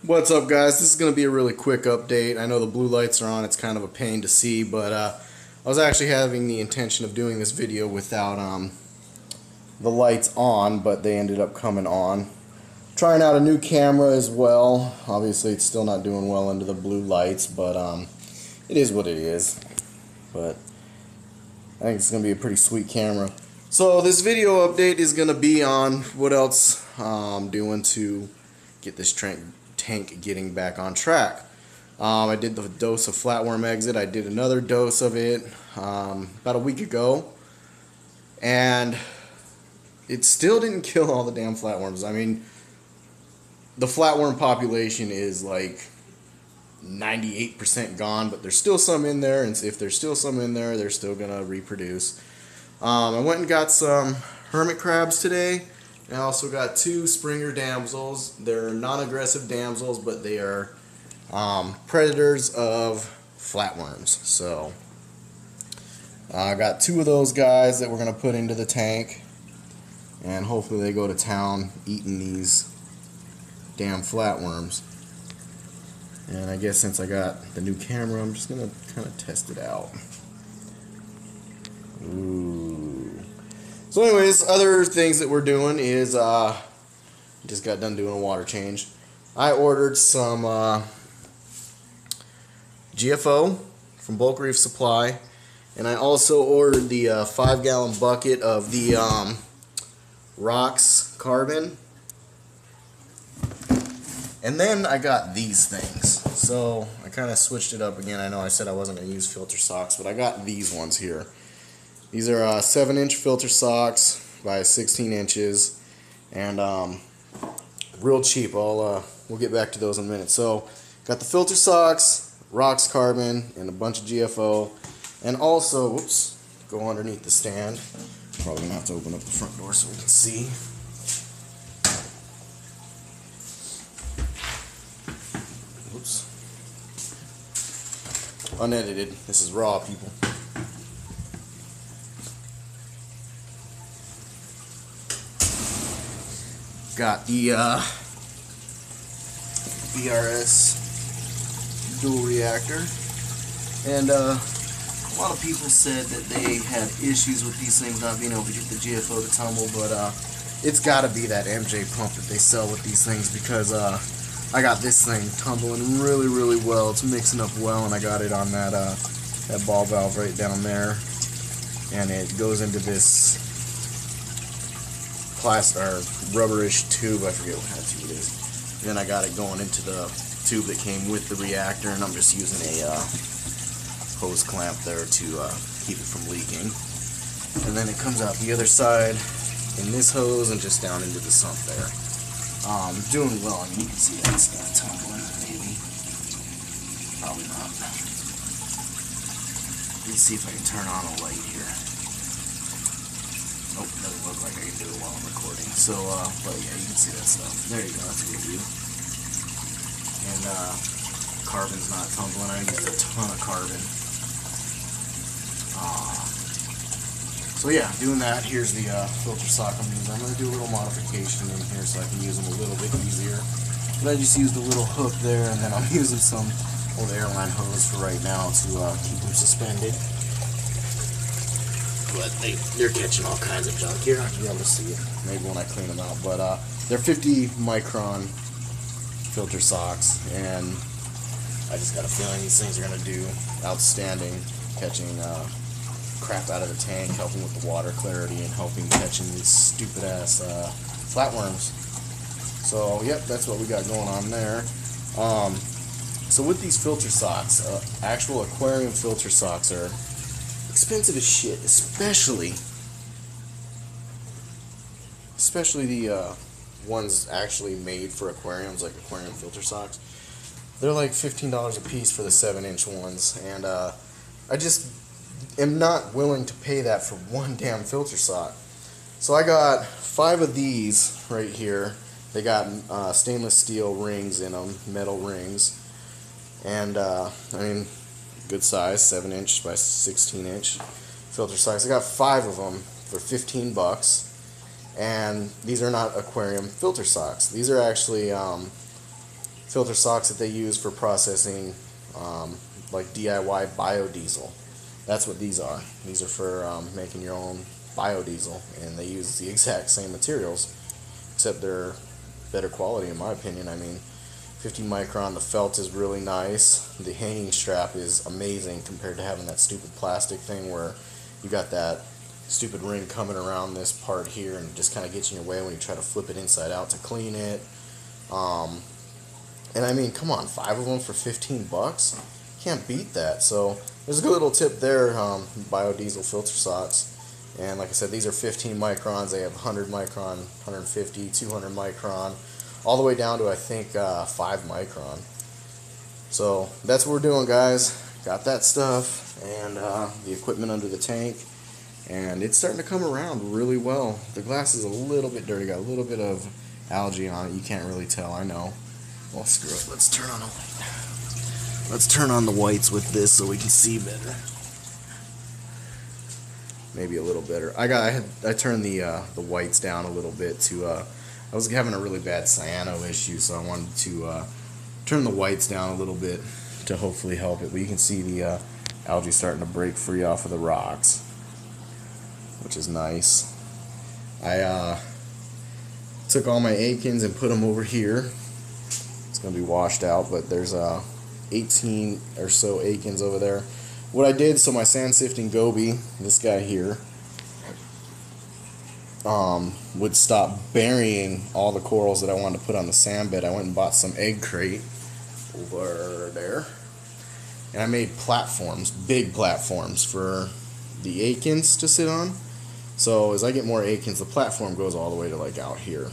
What's up, guys? This is going to be a really quick update. I know the blue lights are on. It's kind of a pain to see, but I was actually having the intention of doing this video without the lights on, but they ended up coming on. Trying out a new camera as well. Obviously, it's still not doing well under the blue lights, but it is what it is. But I think it's going to be a pretty sweet camera. So this video update is going to be on what else I'm doing to get this tank getting back on track. I did the dose of flatworm exit. I did another dose of it about a week ago, and it still didn't kill all the damn flatworms. I mean, the flatworm population is like 98% gone, but there's still some in there, and if there's still some in there, they're still gonna reproduce. I went and got some hermit crabs today. I also got two Springer damsels. They're non-aggressive damsels, but they are predators of flatworms. So I got two of those guys that we're going to put into the tank, and hopefully they go to town eating these damn flatworms. And I guess since I got the new camera, I'm just going to kind of test it out. Ooh. So anyways, other things that we're doing is, just got done doing a water change. I ordered some GFO from Bulk Reef Supply, and I also ordered the 5-gallon bucket of the Rocks Carbon. And then I got these things. So I kind of switched it up again. I know I said I wasn't going to use filter socks, but I got these ones here. These are 7-inch filter socks by 16 inches, and real cheap. We'll get back to those in a minute. So, got the filter socks, Rocks Carbon, and a bunch of GFO, and also, whoops, go underneath the stand. Probably gonna have to open up the front door so we can see. Whoops. Unedited. This is raw, people. Got the BRS dual reactor, and a lot of people said that they had issues with these things not being able to get the GFO to tumble, but it's got to be that MJ pump that they sell with these things, because I got this thing tumbling really well. It's mixing up well, and I got it on that that ball valve right down there, and it goes into this plastic or rubberish tube. I forget what kind of tube it is. Then I got it going into the tube that came with the reactor, and I'm just using a hose clamp there to keep it from leaking. And then it comes out the other side in this hose and just down into the sump there. Doing well. I mean, you can see that's not tumbling, maybe. Probably not. Let's see if I can turn on a light here. Oh, doesn't look like I can do it while I'm recording. So, but yeah, you can see that stuff. There you go, that's a good view. And, carbon's not tumbling. I used a ton of carbon. So yeah, doing that. Here's the filter sock I'm using. I'm going to do a little modification in here so I can use them a little bit easier. But I just used a little hook there, and then I'm using some old airline hose for right now to keep them suspended. But they're catching all kinds of junk here. You'll be able to see it maybe when I clean them out. But they're 50 micron filter socks, and I just got a feeling these things are going to do outstanding, catching crap out of the tank, helping with the water clarity, and helping catching these stupid ass flatworms. So yep, that's what we got going on there. So with these filter socks, actual aquarium filter socks are expensive as shit, especially the ones actually made for aquariums, like aquarium filter socks. They're like $15 a piece for the 7-inch ones, and I just am not willing to pay that for one damn filter sock. So I got 5 of these right here. They got stainless steel rings in them, metal rings, and I mean, good size, 7-inch by 16-inch filter socks. I got 5 of them for 15 bucks, and these are not aquarium filter socks. These are actually filter socks that they use for processing like DIY biodiesel. That's what these are. These are for making your own biodiesel, and they use the exact same materials, except they're better quality in my opinion. I mean, 50 micron, the felt is really nice. The hanging strap is amazing compared to having that stupid plastic thing where you got that stupid ring coming around this part here and just kind of gets in your way when you try to flip it inside out to clean it. And I mean, come on, 5 of them for 15 bucks? Can't beat that. So there's a good little tip there, biodiesel filter socks. And like I said, these are 15 microns. They have 100 micron, 150, 200 micron, all the way down to I think 5 micron. So that's what we're doing, guys. Got that stuff and the equipment under the tank, and it's starting to come around really well. The glass is a little bit dirty, got a little bit of algae on it. You can't really tell, I know. Well, screw it. Let's turn on a light. Let's turn on the whites with this so we can see better. Maybe a little better. I turned the whites down a little bit to I was having a really bad cyano issue, so I wanted to turn the whites down a little bit to hopefully help it. But you can see the algae starting to break free off of the rocks, which is nice. I took all my Akins and put them over here. It's going to be washed out, but there's 18 or so Akins over there. What I did, so my sand sifting goby, this guy here, would stop burying all the corals that I wanted to put on the sand bed. I went and bought some egg crate over there, and I made platforms, big platforms for the Akins to sit on. So as I get more Akins, the platform goes all the way to like out here.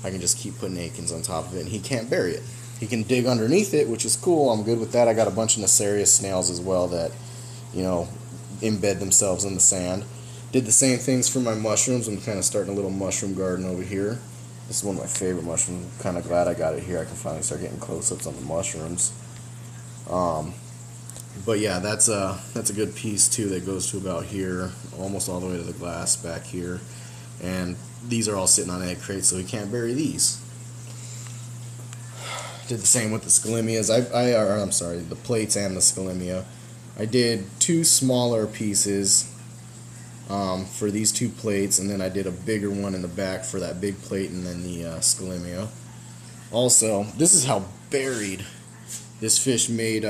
I can just keep putting Akins on top of it, and he can't bury it. He can dig underneath it, which is cool. I'm good with that. I got a bunch of Nacerius snails as well that, you know, embed themselves in the sand. Did the same things for my mushrooms. I'm kind of starting a little mushroom garden over here. This is one of my favorite mushrooms. I'm kind of glad I got it here. I can finally start getting close-ups on the mushrooms. But yeah, that's a good piece too that goes to about here, almost all the way to the glass back here. And these are all sitting on egg crates, so we can't bury these. Did the same with the scalemias. I'm sorry, the plates and the scalemia. I did 2 smaller pieces for these 2 plates, and then I did a bigger one in the back for that big plate and then the scalemia. Also, this is how buried this fish made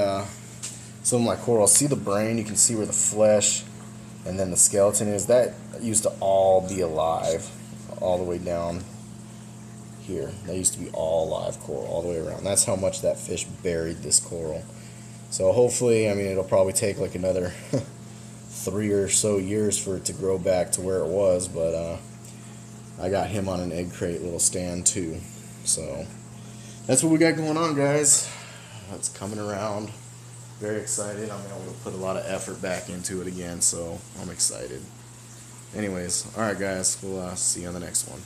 some of my coral. See the brain? You can see where the flesh and then the skeleton is. That used to all be alive all the way down here. That used to be all live coral all the way around. That's how much that fish buried this coral. So hopefully, I mean, it'll probably take like another 3 or so years for it to grow back to where it was, but I got him on an egg crate little stand too. So that's what we got going on, guys. That's coming around. Very excited. I'm able to put a lot of effort back into it again, so I'm excited. Anyways, alright guys, we'll see you on the next one.